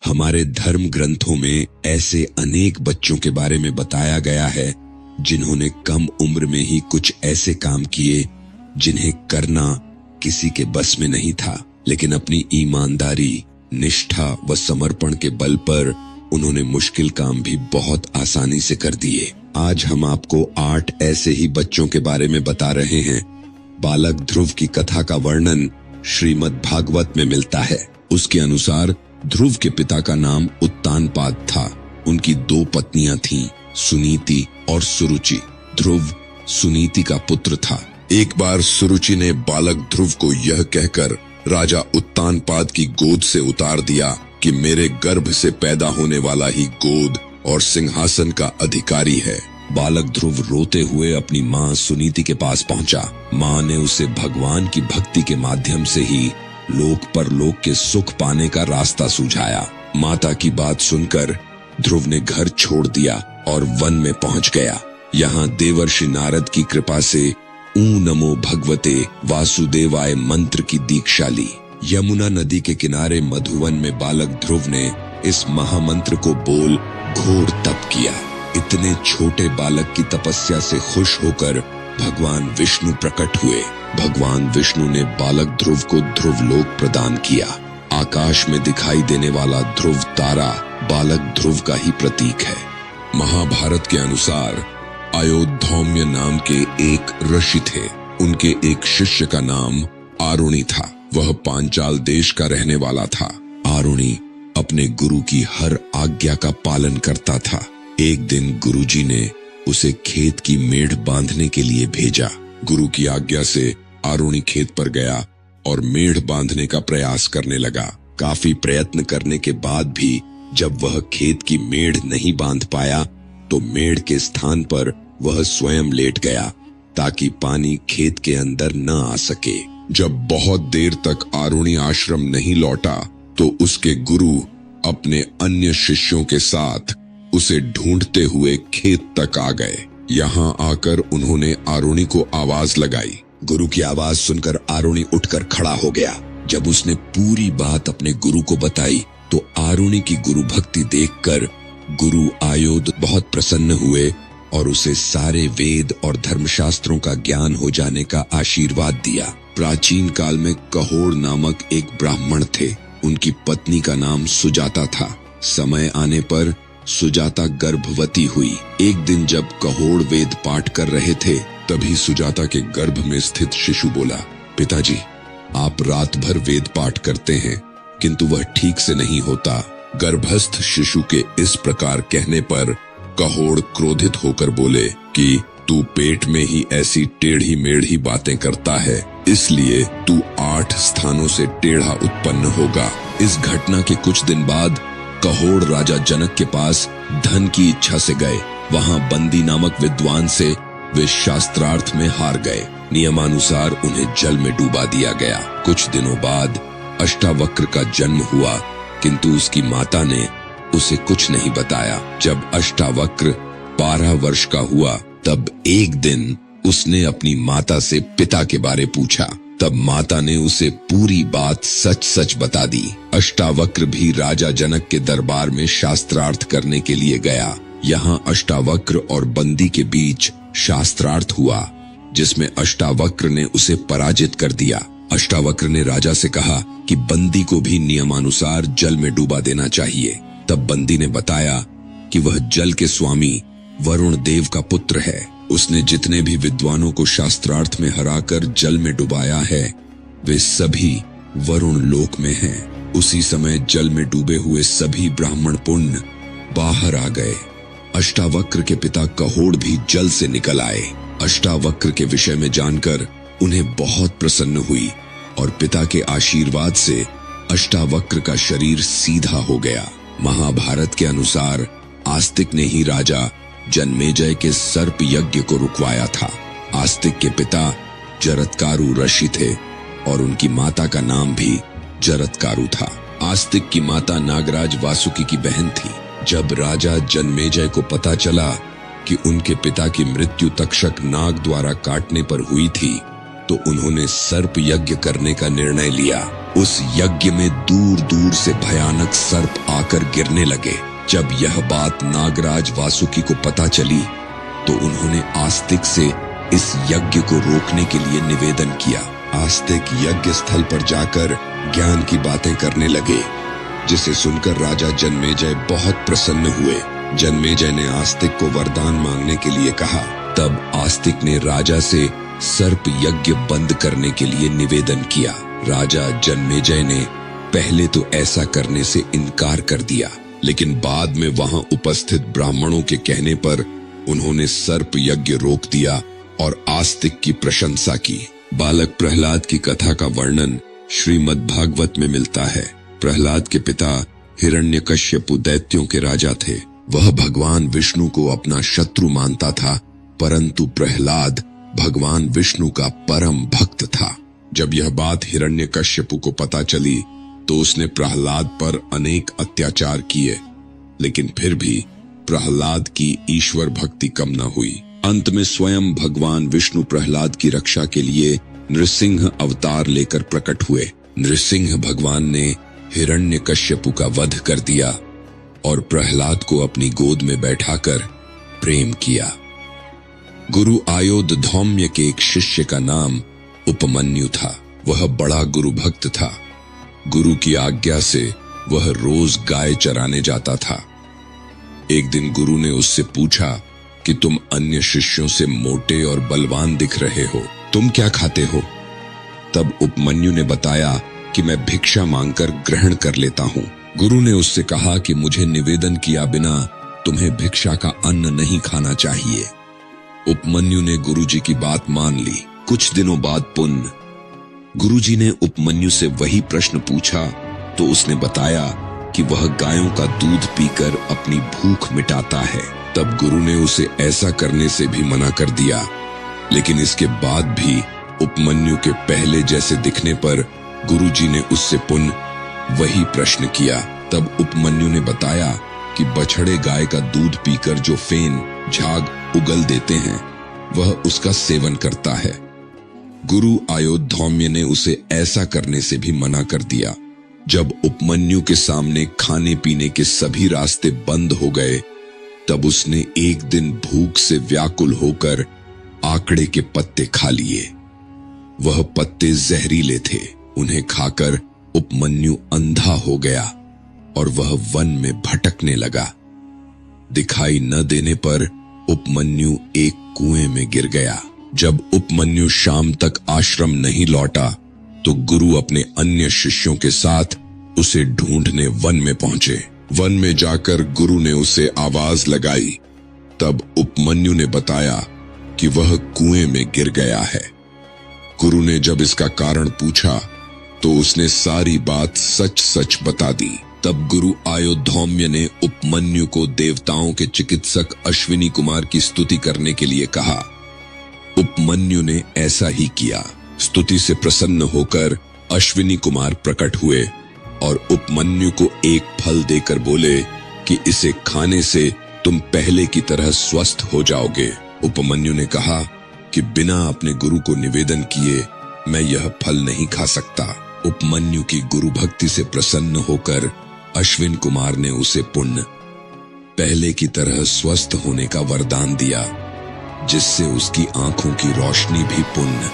हमारे धर्म ग्रंथों में ऐसे अनेक बच्चों के बारे में बताया गया है जिन्होंने कम उम्र में ही कुछ ऐसे काम किए जिन्हें करना किसी के बस में नहीं था, लेकिन अपनी ईमानदारी, निष्ठा व समर्पण के बल पर उन्होंने मुश्किल काम भी बहुत आसानी से कर दिए। आज हम आपको 8 ऐसे ही बच्चों के बारे में बता रहे हैं। बालक ध्रुव की कथा का वर्णन श्रीमद् भागवत में मिलता है। उसके अनुसार ध्रुव के पिता का नाम उत्तानपाद था। उनकी 2 पत्नियां थीं, सुनीति और सुरुचि। ध्रुव सुनीति का पुत्र था। एक बार सुरुचि ने बालक ध्रुव को यह कहकर राजा उत्तानपाद की गोद से उतार दिया कि मेरे गर्भ से पैदा होने वाला ही गोद और सिंहासन का अधिकारी है। बालक ध्रुव रोते हुए अपनी माँ सुनीति के पास पहुंचा। माँ ने उसे भगवान की भक्ति के माध्यम से ही लोक परलोक के सुख पाने का रास्ता सुझाया। माता की बात सुनकर ध्रुव ने घर छोड़ दिया और वन में पहुंच गया। यहाँ देवर्षि नारद की कृपा से ऊ नमो भगवते वासुदेवाय मंत्र की दीक्षा ली। यमुना नदी के किनारे मधुवन में बालक ध्रुव ने इस महामंत्र को बोल घोर तप किया। इतने छोटे बालक की तपस्या से खुश होकर भगवान विष्णु प्रकट हुए। भगवान विष्णु ने बालक ध्रुव को ध्रुवलोक प्रदान किया। आकाश में दिखाई देने वाला ध्रुव तारा बालक ध्रुव का ही प्रतीक है। महाभारत के अनुसार अयोध्या नाम के एक ऋषि थे। उनके एक शिष्य का नाम आरुणि था। वह पांचाल देश का रहने वाला था। आरुणि अपने गुरु की हर आज्ञा का पालन करता था। एक दिन गुरुजी ने उसे खेत की मेढ़ बांधने के लिए भेजा। गुरु की आज्ञा से आरुणि खेत पर गया और मेढ़ बांधने का प्रयास करने लगा। काफी प्रयत्न करने के बाद भी जब वह खेत की मेढ़ नहीं बांध पाया तो मेढ़ के स्थान पर वह स्वयं लेट गया ताकि पानी खेत के अंदर न आ सके। जब बहुत देर तक आरुणि आश्रम नहीं लौटा तो उसके गुरु अपने अन्य शिष्यों के साथ उसे ढूंढते हुए खेत तक आ गए। यहाँ आकर उन्होंने आरुणि को आवाज लगाई। गुरु की आवाज सुनकर आरुणि उठकर खड़ा हो गया। जब उसने पूरी बात अपने गुरु को बताई तो आरुणि की गुरु भक्ति देखकर गुरु आयोध बहुत प्रसन्न हुए और उसे सारे वेद और धर्मशास्त्रों का ज्ञान हो जाने का आशीर्वाद दिया। प्राचीन काल में कहोड़ नामक एक ब्राह्मण थे। उनकी पत्नी का नाम सुजाता था। समय आने पर सुजाता गर्भवती हुई। एक दिन जब कहोड़ वेद पाठ कर रहे थे तभी सुजाता के गर्भ में स्थित शिशु बोला, पिताजी आप रात भर वेद पाठ करते हैं किंतु वह ठीक से नहीं होता। गर्भस्थ शिशु के इस प्रकार कहने पर कहोड़ क्रोधित होकर बोले कि तू पेट में ही ऐसी टेढ़ी मेढ़ी बातें करता है, इसलिए तू 8 स्थानों से टेढ़ा उत्पन्न होगा। इस घटना के कुछ दिन बाद कहोड़ राजा जनक के पास धन की इच्छा से गए। वहां बंदी नामक विद्वान से वे शास्त्रार्थ में हार गए। नियमानुसार उन्हें जल में डूबा दिया गया। कुछ दिनों बाद अष्टावक्र का जन्म हुआ किंतु उसकी माता ने उसे कुछ नहीं बताया। जब अष्टावक्र 12 वर्ष का हुआ तब एक दिन उसने अपनी माता से पिता के बारे पूछा। तब माता ने उसे पूरी बात सच सच बता दी। अष्टावक्र भी राजा जनक के दरबार में शास्त्रार्थ करने के लिए गया। यहाँ अष्टावक्र और बंदी के बीच शास्त्रार्थ हुआ जिसमें अष्टावक्र ने उसे पराजित कर दिया। अष्टावक्र ने राजा से कहा कि बंदी को भी नियमानुसार जल में डूबा देना चाहिए। तब बंदी ने बताया कि वह जल के स्वामी वरुण देव का पुत्र है। उसने जितने भी विद्वानों को शास्त्रार्थ में हराकर जल में डुबाया है वे सभी वरुण लोक में हैं। उसी समय जल में डूबे हुए सभी ब्राह्मण पुण्य बाहर आ गए। अष्टावक्र के पिता कहोड़ भी जल से निकल आए। अष्टावक्र के विषय में जानकर उन्हें बहुत प्रसन्न हुई और पिता के आशीर्वाद से अष्टावक्र का शरीर सीधा हो गया। महाभारत के अनुसार आस्तिक ने ही राजा जन्मेजय के सर्प यज्ञ को रुकवाया था। आस्तिक के पिता जरत्कारु ऋषि थे और उनकी माता का नाम भी जरत्कारु था। आस्तिक की माता नागराज वासुकी की बहन थी। जब राजा जन्मेजय को पता चला कि उनके पिता की मृत्यु तक्षक नाग द्वारा काटने पर हुई थी तो उन्होंने सर्प यज्ञ करने का निर्णय लिया। उस यज्ञ में दूर दूर से भयानक सर्प आकर गिरने लगे। जब यह बात नागराज वासुकी को पता चली तो उन्होंने आस्तिक से इस यज्ञ को रोकने के लिए निवेदन किया। आस्तिक यज्ञ स्थल पर जाकर ज्ञान की बातें करने लगे, जिसे सुनकर राजा जन्मेजय बहुत प्रसन्न हुए। जन्मेजय ने आस्तिक को वरदान मांगने के लिए कहा। तब आस्तिक ने राजा से सर्प यज्ञ बंद करने के लिए निवेदन किया। राजा जन्मेजय ने पहले तो ऐसा करने से इनकार कर दिया, लेकिन बाद में वहां उपस्थित ब्राह्मणों के कहने पर उन्होंने सर्प यज्ञ रोक दिया और आस्तिक की प्रशंसा की। बालक प्रहलाद की कथा का वर्णन श्रीमद् भागवत में मिलता है। प्रहलाद के पिता हिरण्यकश्यपु दैत्यों के राजा थे। वह भगवान विष्णु को अपना शत्रु मानता था, परंतु प्रहलाद भगवान विष्णु का परम भक्त था। जब यह बात हिरण्यकश्यपु को पता चली तो उसने प्रहलाद पर अनेक अत्याचार किए, लेकिन फिर भी प्रहलाद की ईश्वर भक्ति कम न हुई। अंत में स्वयं भगवान विष्णु प्रहलाद की रक्षा के लिए नृसिंह अवतार लेकर प्रकट हुए। नृसिंह भगवान ने हिरण्यकश्यपु का वध कर दिया और प्रहलाद को अपनी गोद में बैठाकर प्रेम किया। गुरु आयोध धौम्य के एक शिष्य का नाम उपमन्यु था। वह बड़ा गुरु भक्त था। गुरु की आज्ञा से वह रोज गाय चराने जाता था। एक दिन गुरु ने उससे पूछा कि तुम अन्य शिष्यों से मोटे और बलवान दिख रहे हो, तुम क्या खाते हो? तब उपमन्यु ने बताया कि मैं भिक्षा मांगकर ग्रहण कर लेता हूँ। गुरु ने उससे कहा कि मुझे निवेदन किया बिना तुम्हें भिक्षा का अन्न नहीं खाना चाहिए। उपमन्यु ने गुरुजी की बात मान ली। कुछ दिनों बाद पुनः गुरुजी ने उपमन्यु से वही प्रश्न पूछा तो उसने बताया कि वह गायों का दूध पीकर अपनी भूख मिटाता है। तब गुरु ने उसे ऐसा करने से भी मना कर दिया, लेकिन इसके बाद भी उपमन्यु के पहले जैसे दिखने पर गुरुजी ने उससे पुनः वही प्रश्न किया। तब उपमन्यु ने बताया कि बछड़े गाय का दूध पीकर जो फेन झाग उगल देते हैं वह उसका सेवन करता है। गुरु आयोधौम्य ने उसे ऐसा करने से भी मना कर दिया। जब उपमन्यु के सामने खाने पीने के सभी रास्ते बंद हो गए तब उसने एक दिन भूख से व्याकुल होकर आकड़े के पत्ते खा लिए। वह पत्ते जहरीले थे। उन्हें खाकर उपमन्यु अंधा हो गया और वह वन में भटकने लगा। दिखाई न देने पर उपमन्यु एक कुएं में गिर गया। जब उपमन्यु शाम तक आश्रम नहीं लौटा तो गुरु अपने अन्य शिष्यों के साथ उसे ढूंढने वन में पहुंचे। वन में जाकर गुरु ने उसे आवाज लगाई। तब उपमन्यु ने बताया कि वह कुएं में गिर गया है। गुरु ने जब इसका कारण पूछा तो उसने सारी बात सच सच बता दी। तब गुरु आयोधौम्य ने उपमन्यु को देवताओं के चिकित्सक अश्विनी कुमार की स्तुति करने के लिए कहा। उपमन्यु ने ऐसा ही किया। स्तुति से प्रसन्न होकर अश्विनी कुमार प्रकट हुए और उपमन्यु को एक फल देकर बोले कि इसे खाने से तुम पहले की तरह स्वस्थ हो जाओगे। उपमन्यु ने कहा कि बिना अपने गुरु को निवेदन किए मैं यह फल नहीं खा सकता। उपमन्यु की गुरु भक्ति से प्रसन्न होकर अश्विन कुमार ने उसे पुण्य पहले की तरह स्वस्थ होने का वरदान दिया, जिससे उसकी आंखों की रोशनी भी पुण्य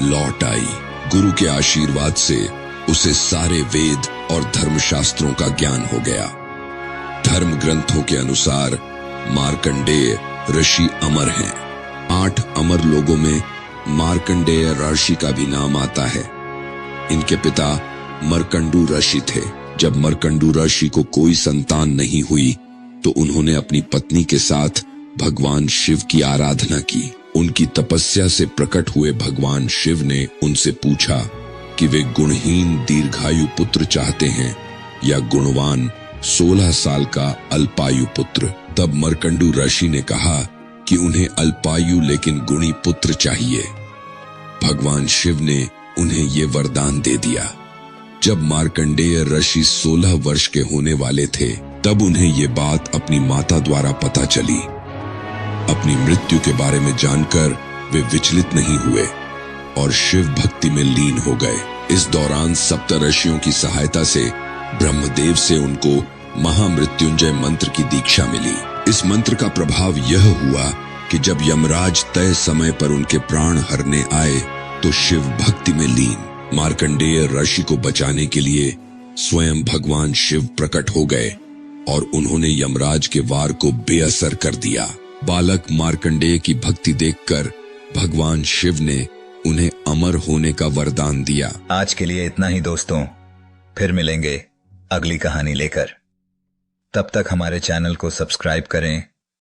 लौट आई। गुरु के आशीर्वाद से उसे सारे वेद और धर्मशास्त्रों का ज्ञान हो गया। धर्म ग्रंथों के अनुसार मार्कंडेय ऋषि अमर हैं। 8 अमर लोगों में मार्कंडेय ऋषि का भी नाम आता है। इनके पिता मर्कंडू ऋषि थे। जब मर्कंडू ऋषि को कोई संतान नहीं हुई तो उन्होंने अपनी पत्नी के साथ भगवान शिव की आराधना की। उनकी तपस्या से प्रकट हुए भगवान शिव ने उनसे पूछा कि वे गुणहीन दीर्घायु पुत्र चाहते हैं या गुणवान 16 साल का अल्पायु पुत्र। तब मर्कंडू ऋषि ने कहा कि उन्हें अल्पायु लेकिन गुणी पुत्र चाहिए। भगवान शिव ने उन्हें ये वरदान दे दिया। जब मार्कंडेय ऋषि 16 वर्ष के होने वाले थे तब उन्हें ये बात अपनी माता द्वारा पता चली। अपनी मृत्यु के बारे में जानकर वे विचलित नहीं हुए। और शिव भक्ति में लीन हो गए। इस दौरान सप्तऋषियों की सहायता से ब्रह्मदेव से उनको महामृत्युंजय मंत्र की दीक्षा मिली। इस मंत्र का प्रभाव यह हुआ कि जब यमराज तय समय पर उनके प्राण हरने आए तो शिव भक्ति में लीन मार्कंडेय ऋषि को बचाने के लिए स्वयं भगवान शिव प्रकट हो गए और उन्होंने यमराज के वार को बेअसर कर दिया। बालक मार्कंडेय की भक्ति देखकर भगवान शिव ने उन्हें अमर होने का वरदान दिया। आज के लिए इतना ही दोस्तों, फिर मिलेंगे अगली कहानी लेकर। तब तक हमारे चैनल को सब्सक्राइब करें